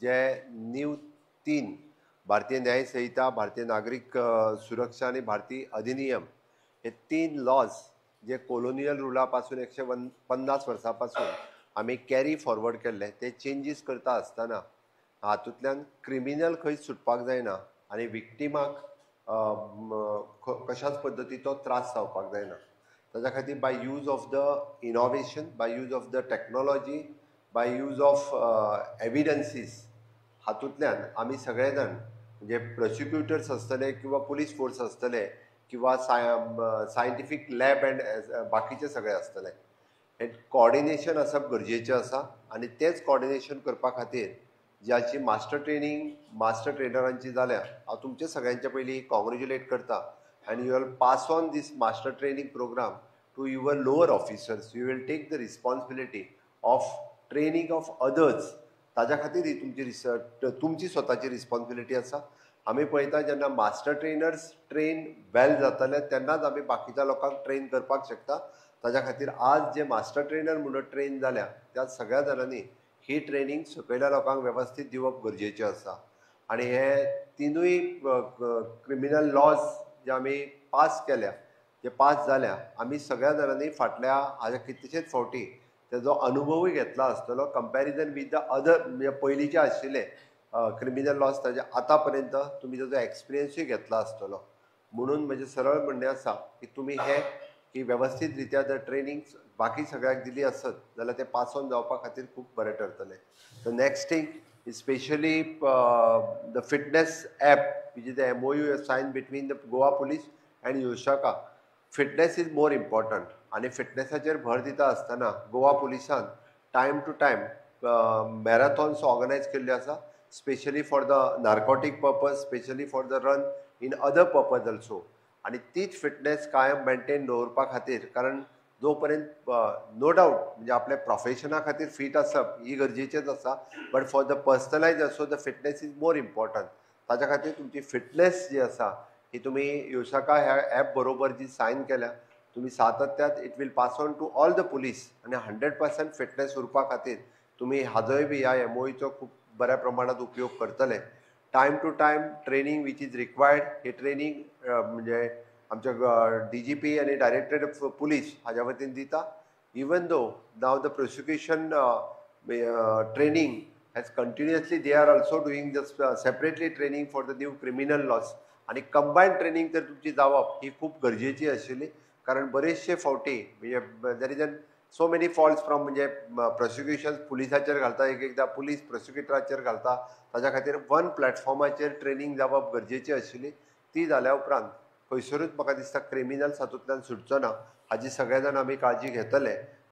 जे नीव 3 भारतीय न्याय संहिता, भारतीय नागरिक सुरक्षा आणि भारतीय अधिनियम हे 3 लॉज जे कोलोनियल रुलापासून 150 वर्सांपासून आमी कॅरी फॉरवर्ड केल्ले ते चेंजीस करता आसतना हातूंतल्यान क्रिमिनल खंय सुटपाक जायना आनी विक्टिमाक कशाच पद्दतीचो त्रास जावपाक जायना. ताज्या खातीर by use of the innovation, by use of the technology, by use of evidences हातूंतल्यान आमी सगळे जाण म्हणजे प्रोसिक्युटर्स आसतले किंवा पुलीस फोर्स आसतले किंवा सायंटिफीक लॅब एंड बाकीचे सगळे आसतले हे कॉर्डिनेशन आसप गरजेचें आसा आनी तेच कॉर्डिनेशन करपा खातीर ज्याची मास्टर ट्रेनिंग मास्टर ट्रेनरांची जाल्या हांव तुमचे सगळ्यांच्या पयलीं कॉंग्रेच्युलेट करता and you will pass on this master training program to your lower officers. You will take the responsibility of training of others. ताज्या खातीर ही तुमची स्वताची रिस्पॉन्सिबिलिटी आसा. आमी पळयता जेन्ना मास्टर ट्रेनर्स ट्रेन वेल जातले तेन्नाच आमी बाकीच्या लोकांक ट्रेन करपाक शकता. ताज्या खातीर आज जे मास्टर ट्रेनर म्हणून ट्रेन जाल्या त्या सगळ्या जाणांनी ही ट्रेनिंग सकयल्या लोकांक वेवस्थीत दिवप गरजेचें आसा. आनी हे तिनूय क्रिमिनल लॉज जे आमी पास केल्या जे पास जाल्या आमी सगळ्या जाणांनी फाटल्या हाज्या कितलेशेच फावटी तेजो अनुभवूय घेतला आसतलो कंपॅरिजन वीथ द अदर म्हणजे पयलींचे आशिल्ले क्रिमिनल लॉज ताजे आतां पर्यंत तुमी तेजो एक्सपिरियन्सूय घेतला आसतलो. म्हणून म्हजें सरळ म्हणणें आसा की तुमी हे की वेवस्थीत रित्या जर ट्रेनिंग बाकी सगळ्याक दिली आसत जाल्यार ते पास ऑन जावपा खातीर खूब बरें ठरतलें. The next thing especially the fitness app which is the MOU signed between the Goa police and Yoshaka. Fitness is more important आणि फिटनेसाचेर भर दिता आसतना गोवा पुलिसान time to time marathons organise केल्ले आसा specially for the narcotic purpose, specially for the run in other purpose also. आणि तीच fitness कायम मेंटेन दवरपा खातीर कारण जो पर्यंत नो डावट म्हणजे आपल्या प्रोफेशना खातीर फीट आसप ही गरजेचेंच आसा but for the personalise also the fitness is more important. ताच्या खातीर तुमची फिटनेस जी आसा ही तुमी योशाका ह्या ॲप बरोबर जी सायन केल्या तुमी सातत्यात it will pass on to all the police आनी 100% फिटनेस उरपा खातीर तुमी हाजोय बी ह्या एमओईचो खूब बऱ्या प्रमाणात उपयोग करतले. Time to time training which is required ही ट्रेनिंग म्हणजे आमच्या DGP आणि डायरेक्टरेट ऑफ पुलीस हाज्या वतीन दिता. Even though now the prosecution training has continuously they are also doing just separately training for the new criminal laws आणि combined training तर तुमची जावप ही खूप गरजेची आशिल्ली कारण बरेचशे फावटी म्हणजे there is so many faults from म्हणजे प्रोसिक्युशन पुलिसाचेर घालता एक एकदां पुलीस प्रोसिक्युटराचेर घालता. ताच्या खातीर वन प्लॅटफॉर्माचेर ट्रेनिंग जावप गरजेची आशिल्ली. ती जाल्या उपरांत खंयसरूच म्हाका दिसता क्रिमिनल्स हातूंतल्यान सुटचो ना हाची सगळे जाण आमी काळजी घेतले